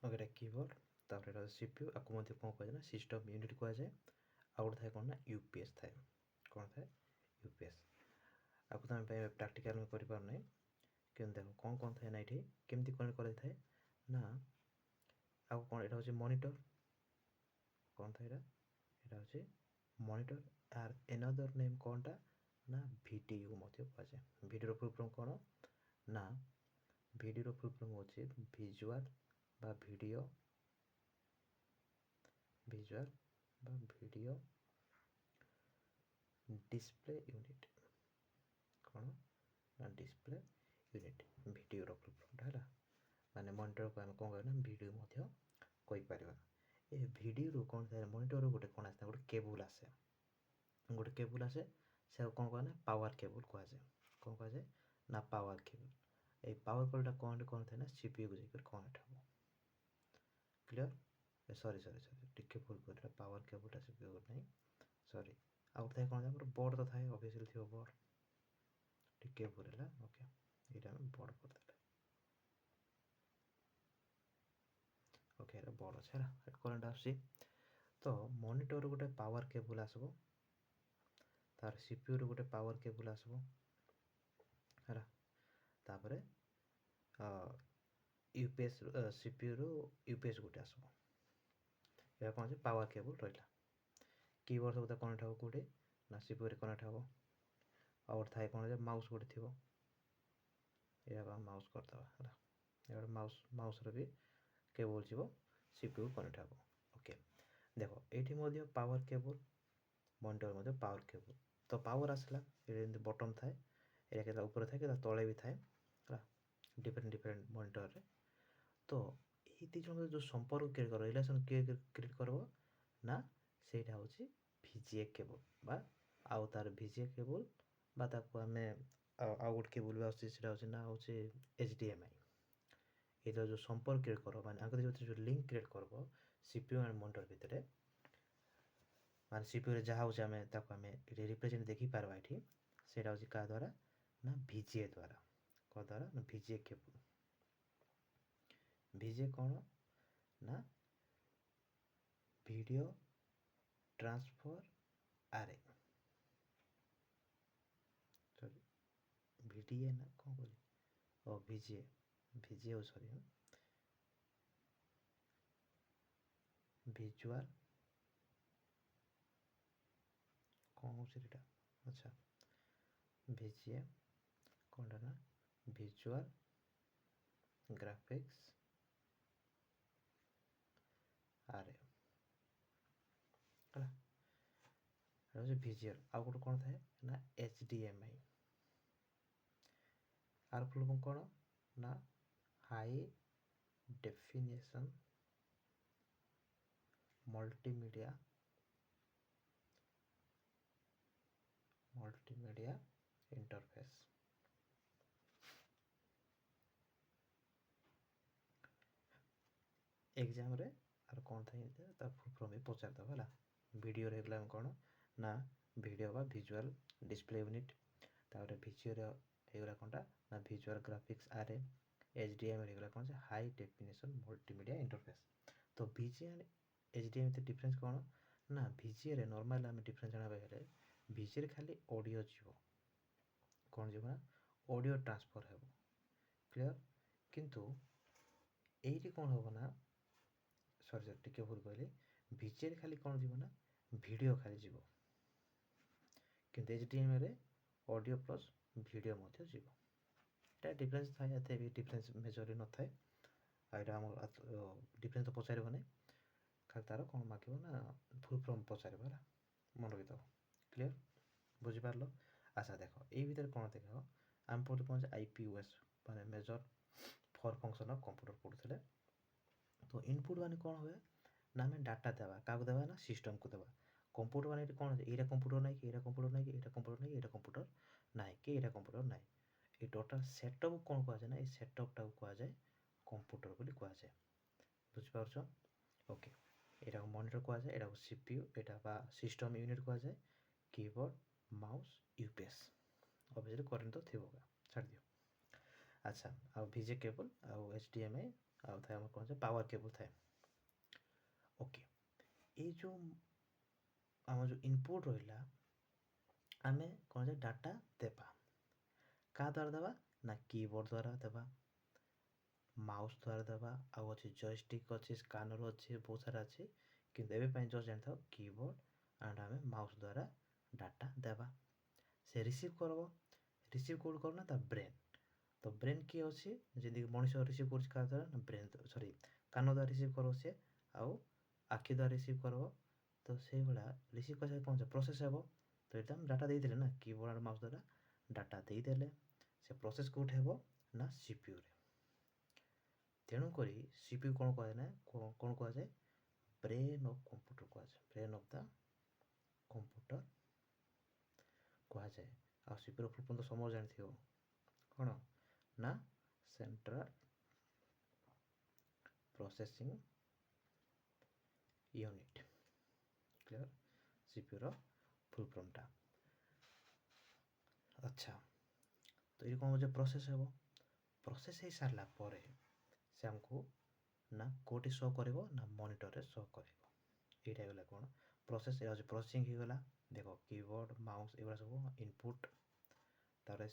Okay एटा keyboard तापर एटा CPU आपको मध्य कोन कहै ना सिस्टम यूनिट कहै जाय आ उठ थाए कोन ना यूपीएस थाए कोन थाए यूपीएस आपको तो हम प्रैक्टिकल में करि पार नै कि देखो कोन थाए ना इठी केमती कनेक्ट करै थाए ना आपको कोन एटा होचे मॉनिटर कोन थाए एटा होचे मॉनिटर आर अनदर नेम कोनटा ना वीडीयू मध्य कहै जाय वीडियो फुल फॉर्म कोन ना वीडियो फुल फॉर्म होचे विजुअल बा वीडियो बा वीडियो डिस्प्ले यूनिट कौन ना display unit video full form है माने मॉनिटर को हम कौन कहना वीडियो मध्य कहि परिबा ए वीडियो रो कौन थाए मॉनिटर रो गोटे कौन आसे गोटे केबल आसे से कौन कहना पावर केबल कह जाए कौन कह जाए ना पावर केबल ए पावर केबलटा कौन थाए ना सीपीयू को जाकर कनेक्ट हो क्लियर सॉरी सॉरी सॉरी टिके भूल कर पावर केबलटा सीपीयू को नहीं सॉरी आउट थाए कौन हमर बोर्ड तो थाए ऑब्वियसली थियो बोर्ड टिके भूल है ओके एटा हम बोर्ड कर देले ओके एटा बोर्ड আছে না হেড करंट आसी तो मॉनिटर गोटे पावर केबल आसबो तार सीपीयू रो गोटे पावर केबल आसबो हैला तापरे यूपीएस सीपीयू रो यूपीएस गोटे आसबो या कौन से पावर केबल रहिला कीबोर्ड सब कनेक्ट हो कोटे ना सीपीयू रे कनेक्ट हो और थाए कौन जे माउस गोटे थिबो या बा माउस करता हैला या माउस रो भी केबल जीवो सीपीयू कनेक्ट हो ओके देखो एठी मध्य पावर केबल मॉनिटर मध्य पावर केबल तो पावर आसला ये बटन थाए एटा केला ऊपर थाए केला तळे भी थाए हैला डिफरेंट मॉनिटर रे तो ये ती जन जो संपर्क क्रिएट कर रिलेशन क्रिएट करबो ना सेटा होची VGA केबल बा आउ तार VGA केबल बा ताको हमें आउट केबल भी आसी सेटा होची ना होची HDMI ये जो संपर्क क्रिएट करबो माने आगे जो लिंक क्रिएट करबो सीपीयू एंड मॉनिटर भितरे मान सीपीयू रे जहा होचे हमें ताको हमें रिप्रेजेंट देखि पारबा एठी सेटा होची का द्वारा ना VGA द्वारा को द्वारा ना VGA केबल VGA कौन ना वीडियो ट्रांसफर आरे सॉरी VDA ना कौन बोली ओ VGA ओ सॉरी विजुअल कौन हो सेटा अच्छा VGA कौन ना विजुअल ग्राफिक्स आरे हला रोज विजुअल आ गोटे कौन थाए ना HDMI आर फुल फॉर्म कौन ना high definition multimedia interface exam रे आर कौन थाए तार फुल फॉर्म भी पचार दबा हला वीडियो रे गला कौन ना वीडियो बा विजुअल डिस्प्ले यूनिट तापर वीडियो रे हेगला कोनटा ना विजुअल ग्राफिक्स आरे HDMI रे गला कौन से हाई डेफिनेशन मल्टीमीडिया इंटरफेस तो VGA एंड HDMI ते डिफरेंस कौन ना VGA रे नॉर्मल हम डिफरेंस जाना बेले VGA रे खाली ऑडियो जीवो कौन जीवो ना ऑडियो ट्रांसफर हेबो क्लियर किंतु एठी कौन होबो ना सॉरी सॉरी टिके भूल कहली VGA रे खाली कौन जीवो ना वीडियो खाली जीवो किंतु HDMI रे ऑडियो प्लस वीडियो मध्य जीवो एटा डिफरेंस थाए एते भी डिफरेंस मेजर न थाए आइरा हम डिफरेंस तो पचारिबो नै खाली तार कौन मागिबो ना फुल फॉर्म पचारिबो हला मन रखि दो क्लियर बुझी पारलो अच्छा देखो ए भीतर कौन देखो हम पढ़े कौन IPOS माने major four function of computer पढ़ुथले तो इनपुट माने कौन हुए ना हमें डाटा देवा काको देवा ना सिस्टम को देवा कंप्यूटर माने कौन एटा कंप्यूटर नै कि एटा कंप्यूटर नै कि एटा कंप्यूटर नै कि एटा कंप्यूटर नै कि एटा कंप्यूटर नै ए टोटल सेटअप कौन कहा जाए ना ए सेटअप टा कहा जाए कंप्यूटर बोली कहा जाए बुझी पारछो ओके एटा मॉनिटर कहा जाए एटा सीपीयू एटा बा सिस्टम यूनिट कहा जाए keyboard mouse UPS obviously current तो थिबोगा छाड़ दियो अच्छा आ VGA केबल आ HDMI ଆଉ ଥାଏ ଆମର କ'ଣ ପାୱାର କେବୁଲ୍ ଥାଏ। ଓକେ, ଏଇ ଯେଉଁ ଆମର ଯେଉଁ ଇନପୁଟ୍ ରହିଲା, ଆମେ କ'ଣ ଯେ ଡାଟା ଦେବା କାହା ଦ୍ୱାରା ଦେବା ନା କିବୋର୍ଡ଼ ଦ୍ୱାରା ଦେବା, ମାଉସ୍ ଦ୍ୱାରା ଦେବା, ଆଉ ଅଛି ଜୟଷ୍ଟିକ୍ ଅଛି, ସ୍କାନର ଅଛି, ବହୁତ ସାରା ଅଛି, କିନ୍ତୁ ଏବେ ପାଇଁ ଜଷ୍ଟ ଜାଣିଥାଉ କିବୋର୍ଡ଼ ଆଣ୍ଡ ଆମେ ମାଉସ୍ ଦ୍ୱାରା ଡାଟା ଦେବା। ସେ ରିସିଭ୍ କରିବ, ରିସିଭ୍ କେଉଁଠି କର ନା ତା ବ୍ରେନ୍। ତ ବ୍ରେନ୍ କିଏ ଅଛି, ଯେମିତି ମଣିଷ ରିସିଭ୍ କରୁଛି କାହା ଦ୍ୱାରା ନା ବ୍ରେନ୍, ସରି କାନ ଦ୍ୱାରା ରିସିଭ୍ କରିବ ସେ, ଆଉ ଆଖି ଦ୍ୱାରା ରିସିଭ୍ କରିବ। ତ ସେଇଭଳିଆ ରିସିଭ୍ କରିସାରି କ'ଣ ପ୍ରୋସେସ୍ ହେବ। ତ ଏଇଟା ଆମେ ଡାଟା ଦେଇଦେଲେ ନା କିବୋର୍ଡ଼ ଆଉ ମାଉସ୍ ଦ୍ୱାରା ଡାଟା ଦେଇଦେଲେ, ସେ ପ୍ରୋସେସ୍ କେଉଁଠି ହେବ ନା ସିପିୟୁରେ। ତେଣୁକରି ସିପିୟୁ କ'ଣ କୁହାଯାଏ ନା କ'ଣ କୁହାଯାଏ, ବ୍ରେନ୍ ଅଫ୍ କମ୍ପ୍ୟୁଟର କୁହାଯାଏ, ବ୍ରେନ୍ ଅଫ୍ ଦ କମ୍ପ୍ୟୁଟର କୁହାଯାଏ। ଆଉ ସିପିୟୁର ଫୁଲ୍ ଫର୍ମ ତ ସମସ୍ତେ ଜାଣିଥିବ କ'ଣ ନା ସେଣ୍ଟ୍ରାଲ୍ ପ୍ରୋସେସିଂ ୟୁନିଟ୍। କ୍ଲିୟର, ସିପିୟୁର ଫୁଲ୍ ଫର୍ମଟା। ଆଚ୍ଛା, ତ ଏଇଠି କ'ଣ ହେଉଛି ପ୍ରୋସେସ୍ ହେବ। ପ୍ରୋସେସ୍ ହେଇସାରିଲା ପରେ ସେ ଆମକୁ ନା କେଉଁଠି ଶୋ କରିବ ନା ମନିଟରରେ ଶୋ କରିବ। ଏଇଟା ହେଇଗଲା କ'ଣ ପ୍ରୋସେସ୍, ଏଇଟା ହେଉଛି ପ୍ରୋସେସିଂ ହେଇଗଲା। ଦେଖ କିବୋର୍ଡ଼ ମାଉସ୍ ଏଗୁଡ଼ା ସବୁ ଇନପୁଟ୍, ତାପରେ